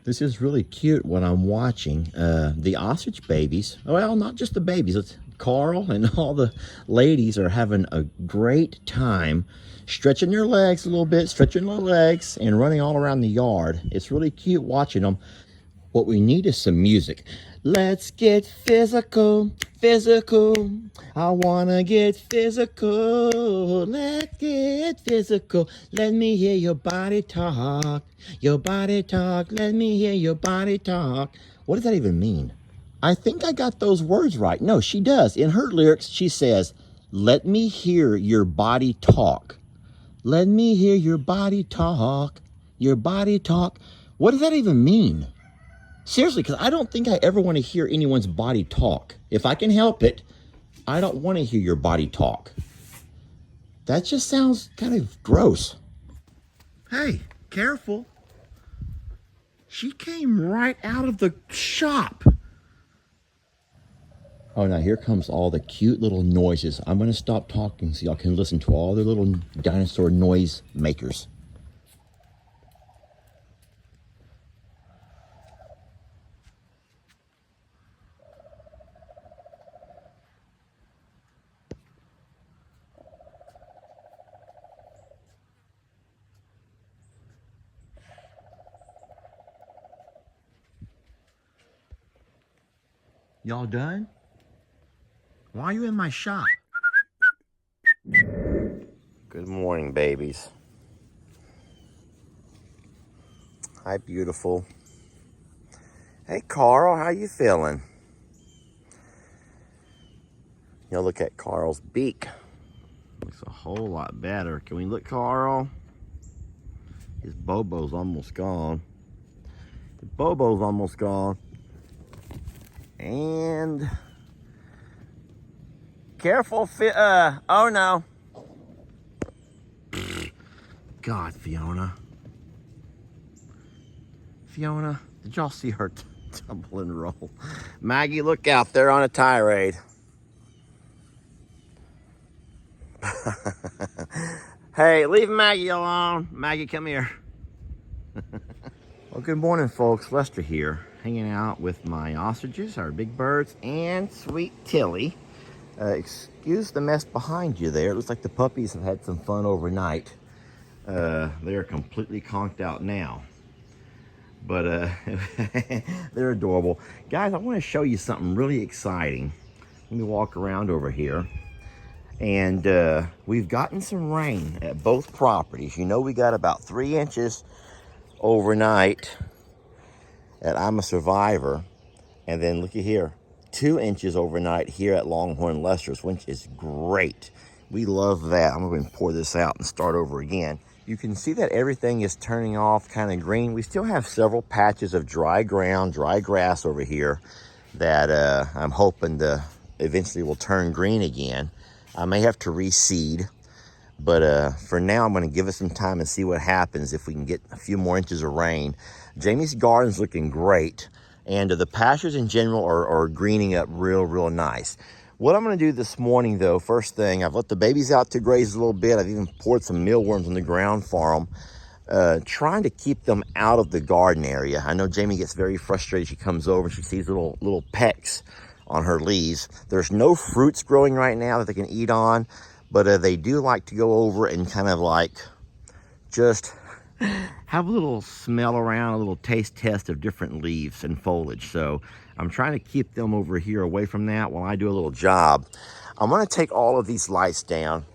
This is really cute when I'm watching the ostrich babies. Well, not just the babies. It's Carl and all the ladies are having a great time stretching their legs a little bit, stretching their legs and running all around the yard. It's really cute watching them. What we need is some music. Let's get physical, physical. I wanna get physical. Let's get physical. Let me hear your body talk. Your body talk. Let me hear your body talk. What does that even mean? I think I got those words right. No, she does. In her lyrics, she says, let me hear your body talk. Let me hear your body talk. Your body talk. What does that even mean? Seriously, because I don't think I ever want to hear anyone's body talk. If I can help it, I don't want to hear your body talk. That just sounds kind of gross. Hey, careful. She came right out of the shop. Oh, now here comes all the cute little noises. I'm going to stop talking so y'all can listen to all the little dinosaur noise makers. Y'all done? Why are you in my shop? Good morning, babies. Hi, beautiful. Hey, Carl, how you feeling? Y'all look at Carl's beak. Looks a whole lot better. Can we look, Carl? His bobo's almost gone. The bobo's almost gone. And careful, oh no. God, Fiona. Fiona, did y'all see her tumble and roll? Maggie, look out, they're on a tirade. Hey, leave Maggie alone. Maggie, come here. Well, good morning, folks. Lester here, hanging out with my ostriches, our big birds, and sweet Tilly. Excuse the mess behind you there. It looks like the puppies have had some fun overnight. They're completely conked out now. But they're adorable. Guys, I want to show you something really exciting. Let me walk around over here. And we've gotten some rain at both properties. You know, we got about 3 inches overnight at I'm a Survivor. And then look at here, 2 inches overnight here at Longhorn Lester's, which is great. We love that. I'm going to pour this out and start over again. You can see that everything is turning off kind of green. We still have several patches of dry ground, dry grass over here that I'm hoping to eventually will turn green again. I may have to reseed, but for now I'm going to give it some time and see what happens if we can get a few more inches of rain. Jamie's garden's looking great, and the pastures in general are greening up real nice. What I'm going to do this morning, though, first thing, I've let the babies out to graze a little bit. I've even poured some mealworms on the ground for them, trying to keep them out of the garden area. I know Jamie gets very frustrated. She comes over and she sees little pecks on her leaves. There's no fruits growing right now that they can eat on, but they do like to go over and kind of like just have a little smell around, a little taste test of different leaves and foliage. So I'm trying to keep them over here away from that while I do a little job. I'm going to take all of these lights down.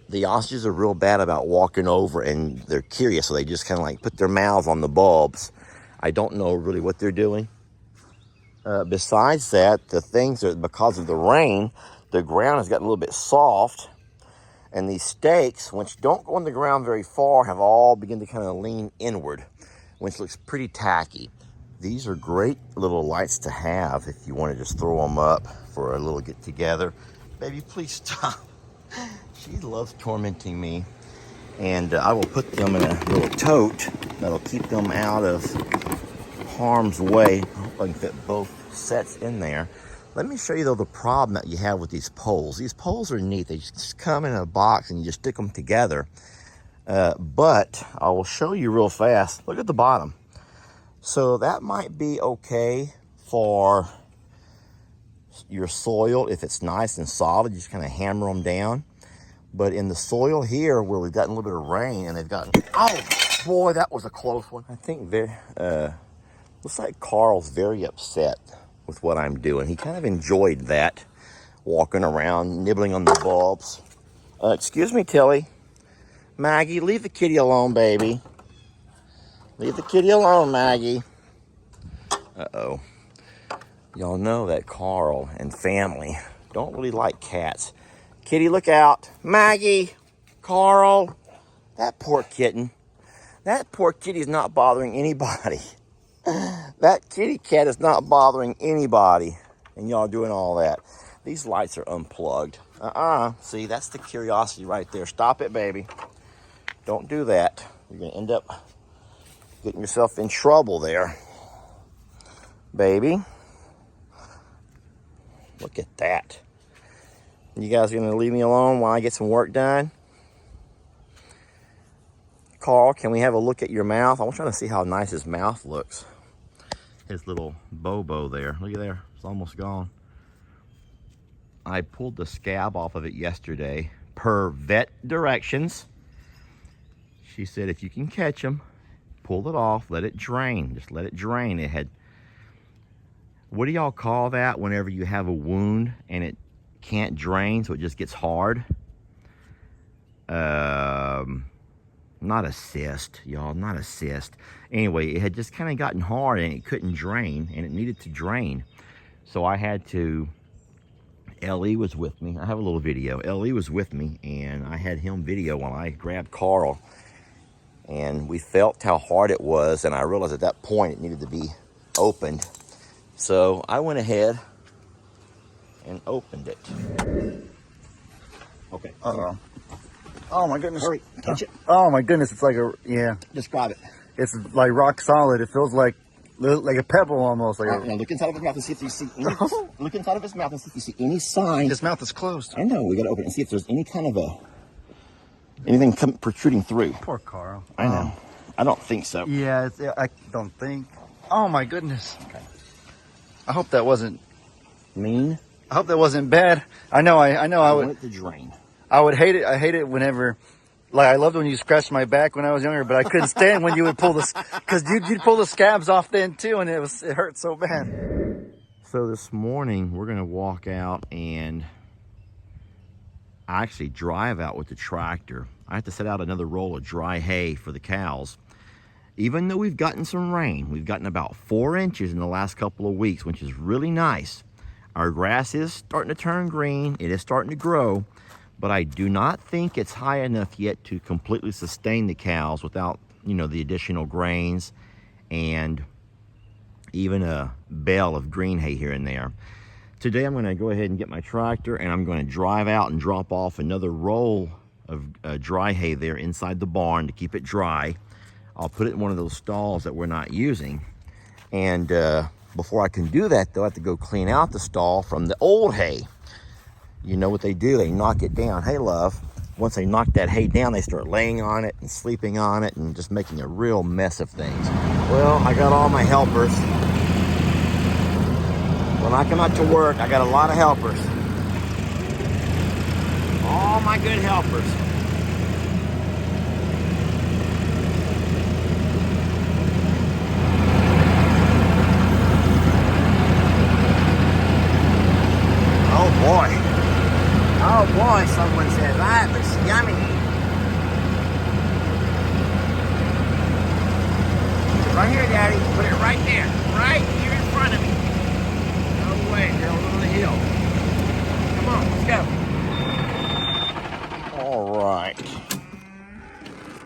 The ostriches are real bad about walking over, and they're curious, so they just kind of like put their mouths on the bulbs. I don't know really what they're doing. Besides that, the things are, because of the rain, the ground has gotten a little bit soft, and these stakes, which don't go in the ground very far, have all begun to kind of lean inward, which looks pretty tacky. These are great little lights to have if you want to just throw them up for a little get together. Baby, please stop. She loves tormenting me. And I will put them in a little tote that'll keep them out of harm's way. I hope I can fit both sets in there. Let me show you, though, the problem that you have with these poles. These poles are neat. They just come in a box and you just stick them together. But I will show you real fast. Look at the bottom. So that might be okay for your soil if it's nice and solid. You just kind of hammer them down. But in the soil here where we've gotten a little bit of rain and they've gotten, oh boy, that was a close one. I think looks like Carl's very upset with what I'm doing. He kind of enjoyed that, walking around, nibbling on the bulbs. Excuse me, Tilly. Maggie, leave the kitty alone, baby. Leave the kitty alone, Maggie. Uh-oh. Y'all know that Carl and family don't really like cats. Kitty, look out. Maggie, Carl, that poor kitten. That poor kitty's not bothering anybody. That kitty cat is not bothering anybody. And y'all doing all that. These lights are unplugged. See, that's the curiosity right there. Stop it, baby. Don't do that. You're going to end up getting yourself in trouble there. Baby. Look at that. You guys going to leave me alone while I get some work done? Carl, can we have a look at your mouth? I'm trying to see how nice his mouth looks. His little bobo there. Look at there. It's almost gone. I pulled the scab off of it yesterday per vet directions. She said if you can catch them, pull it off, let it drain. Just let it drain. It had, what do y'all call that whenever you have a wound and it can't drain, so it just gets hard? Not a cyst, y'all, not a cyst. Anyway, it had just kind of gotten hard and it couldn't drain, and it needed to drain. So I had to, Ellie was with me. I have a little video. Ellie was with me, and I had him video while I grabbed Carl. And we felt how hard it was, and I realized at that point it needed to be opened. So I went ahead and opened it. Okay. Uh-oh. Oh my goodness. Hurry, catch it. Oh my goodness, it's like a, yeah. Describe it. It's like rock solid. It feels like a pebble almost. Like now look inside of his mouth and see if you see any, look inside of his mouth and see if you see any sign. His mouth is closed. I know, we gotta open it and see if there's any kind of anything protruding through. Poor Carl. I know. I don't think so. Yeah, I don't think. Oh my goodness. Okay. I hope that wasn't Mean? I hope that wasn't bad. I know I want it to drain. I would hate it. I hate it whenever, like, I loved when you scratched my back when I was younger, but I couldn't stand when you would pull this, because you'd pull the scabs off then too, and it hurt so bad. So this morning we're gonna walk out and actually drive out with the tractor. I have to set out another roll of dry hay for the cows. Even though we've gotten some rain, we've gotten about 4 inches in the last couple of weeks, which is really nice. Our grass is starting to turn green. It is starting to grow. But I do not think it's high enough yet to completely sustain the cows without, you know, the additional grains and even a bale of green hay here and there. Today I'm going to go ahead and get my tractor, and I'm going to drive out and drop off another roll of dry hay there inside the barn to keep it dry. I'll put it in one of those stalls that we're not using. And before I can do that, though, I have to go clean out the stall from the old hay. You know what they do? They knock it down. Hey, love. Once they knock that hay down, they start laying on it and sleeping on it and just making a real mess of things. Well, I got all my helpers. When I come out to work, I got a lot of helpers. All my good helpers. Oh boy. Oh boy, someone said that looks yummy. Right here, Daddy. Put it right there. Right here in front of me. No way, girl, on the hill. Come on, let's go. All right.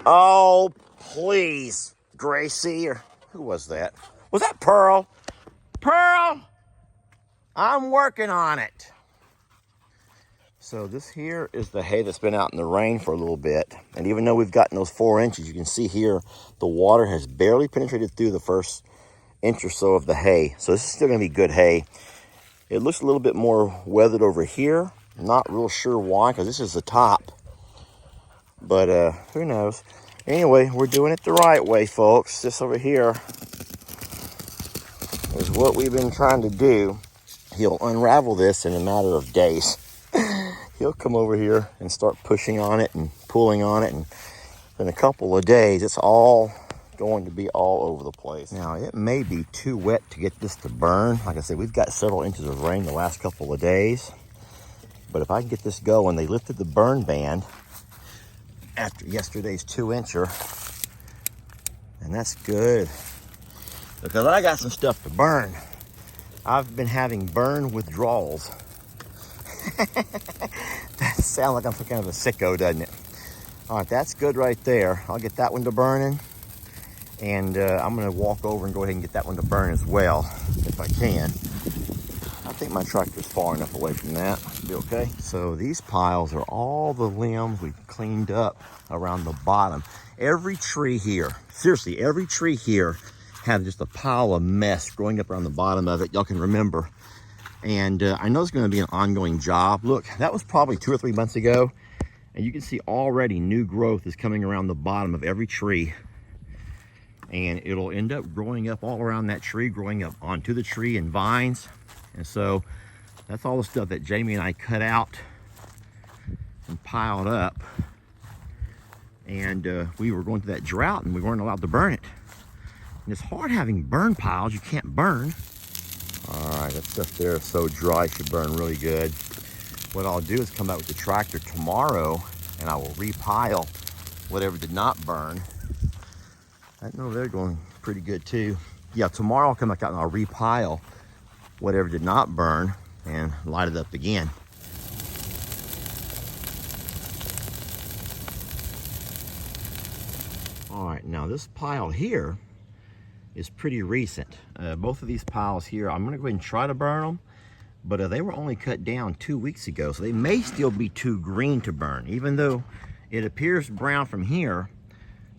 Oh, please, Gracie, or who was that? Was that Pearl? Pearl, I'm working on it. So this here is the hay that's been out in the rain for a little bit. And even though we've gotten those 4 inches, you can see here the water has barely penetrated through the first inch or so of the hay. So this is still gonna be good hay. It looks a little bit more weathered over here. Not real sure why, because this is the top. But who knows? Anyway, we're doing it the right way, folks. This over here is what we've been trying to do. He'll unravel this in a matter of days. He'll come over here and start pushing on it and pulling on it, and in a couple of days, it's all going to be all over the place. Now, it may be too wet to get this to burn. Like I said, we've got several inches of rain the last couple of days. But if I can get this going, they lifted the burn ban after yesterday's 2-incher. And that's good, because I got some stuff to burn. I've been having burn withdrawals. That sounds like I'm some kind of a sicko, doesn't it? All right, that's good right there. I'll get that one to burning. And I'm gonna walk over and go ahead and get that one to burn as well, if I can. I think my tractor's far enough away from that. It'll be okay. So these piles are all the limbs we've cleaned up around the bottom. Every tree here, seriously, every tree here had just a pile of mess growing up around the bottom of it. Y'all can remember. And I know it's gonna be an ongoing job. Look, that was probably 2 or 3 months ago. And you can see already new growth is coming around the bottom of every tree. And it'll end up growing up all around that tree, growing up onto the tree in vines. And so that's all the stuff that Jamie and I cut out and piled up. And we were going through that drought and we weren't allowed to burn it. And it's hard having burn piles you can't burn. All right, that stuff there is so dry, it should burn really good. What I'll do is come back with the tractor tomorrow and I will repile whatever did not burn. I know they're going pretty good too. Yeah, tomorrow I'll come back out and I'll repile whatever did not burn and light it up again. All right, now this pile here is pretty recent. Both of these piles here, I'm gonna go ahead and try to burn them, but they were only cut down 2 weeks ago, so they may still be too green to burn. Even though it appears brown from here,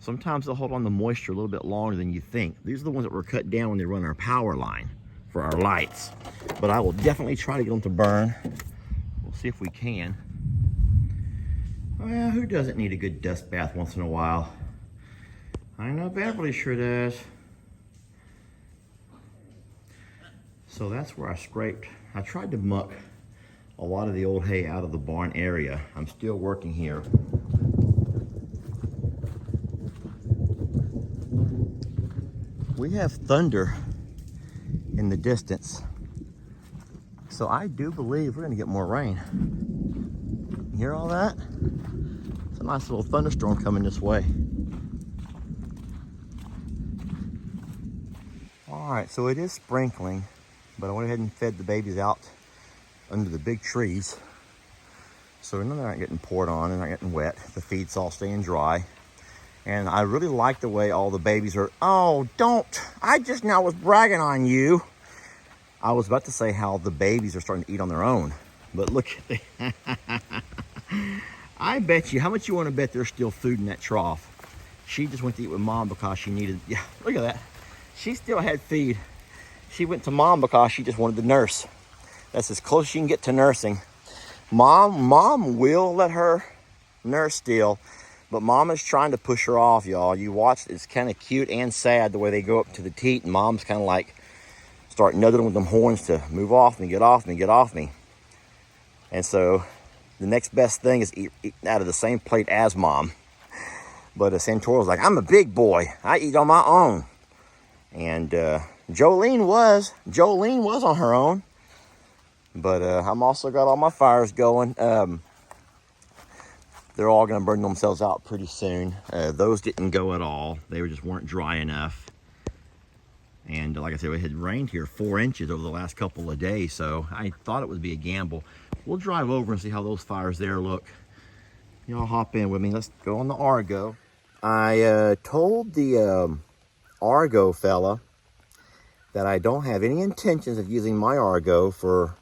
sometimes they'll hold on the moisture a little bit longer than you think. These are the ones that were cut down when they run our power line for our lights. But I will definitely try to get them to burn. We'll see if we can. Well, who doesn't need a good dust bath once in a while? I know Beverly sure does. So that's where I scraped. I tried to muck a lot of the old hay out of the barn area. I'm still working here. We have thunder in the distance. So I do believe we're gonna get more rain. You hear all that? It's a nice little thunderstorm coming this way. All right, so it is sprinkling, but I went ahead and fed the babies out under the big trees. So they're not getting poured on, they're not getting wet. The feed's all staying dry. And I really like the way all the babies are. Oh, don't. I just now was bragging on you. I was about to say how the babies are starting to eat on their own. But look at that. I bet you, how much you want to bet there's still food in that trough? She just went to eat with mom because she needed, yeah, look at that. She still had feed. She went to mom because she just wanted to nurse. That's as close as she can get to nursing. Mom will let her nurse still. But Mama's trying to push her off, y'all. You watch, it's kind of cute and sad the way they go up to the teat, and Mom's kind of like start nuddling with them horns to move off me, get off me, get off me. And so the next best thing is eat out of the same plate as Mom. But Santora's like, I'm a big boy. I eat on my own. And Jolene was on her own. But I'm also got all my fires going. They're all going to burn themselves out pretty soon. Those didn't go at all. They just weren't dry enough. And like I said, it had rained here 4 inches over the last couple of days, so I thought it would be a gamble. We'll drive over and see how those fires there look. Y'all hop in with me. Let's go on the Argo. I told the Argo fella that I don't have any intentions of using my Argo for,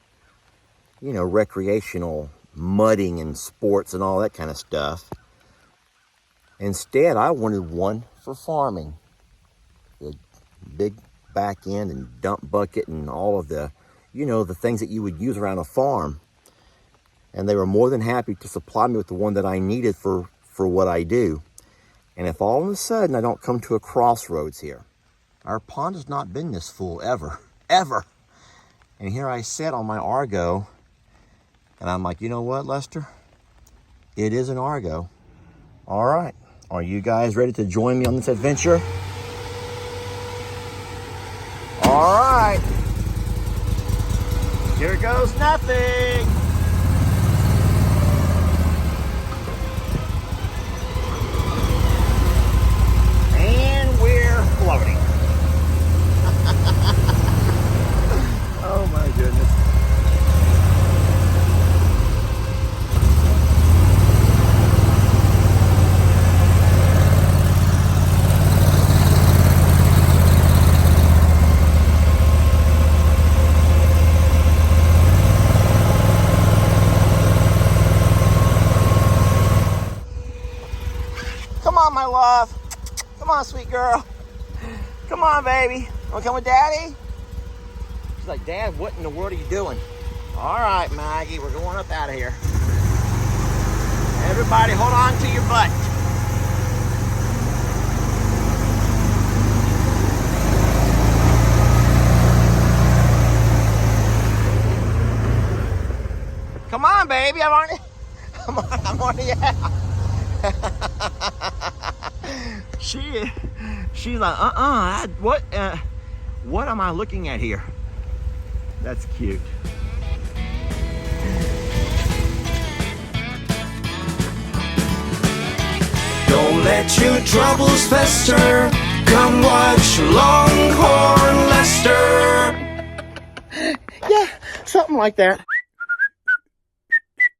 you know, recreational mudding and sports and all that kind of stuff. Instead, I wanted one for farming. The big back end and dump bucket and all of the, you know, the things that you would use around a farm. And they were more than happy to supply me with the one that I needed for what I do. And if all of a sudden I don't come to a crossroads here, our pond has not been this full ever. forever. And here I sit on my Argo, and I'm like, you know what, Lester? It is an Argo. All right, are you guys ready to join me on this adventure? All right, here goes nothing. And we're floating. Oh my goodness. Come on, my love. Come on, sweet girl. Come on, baby. Wanna come with Daddy? She's like, Dad, what in the world are you doing? All right, Maggie, we're going up out of here. Everybody, hold on to your butt. Come on, baby. I'm on the out. She's like, what am I looking at here? That's cute. Don't let your troubles fester. Come watch Longhorn Lester. Yeah, something like that.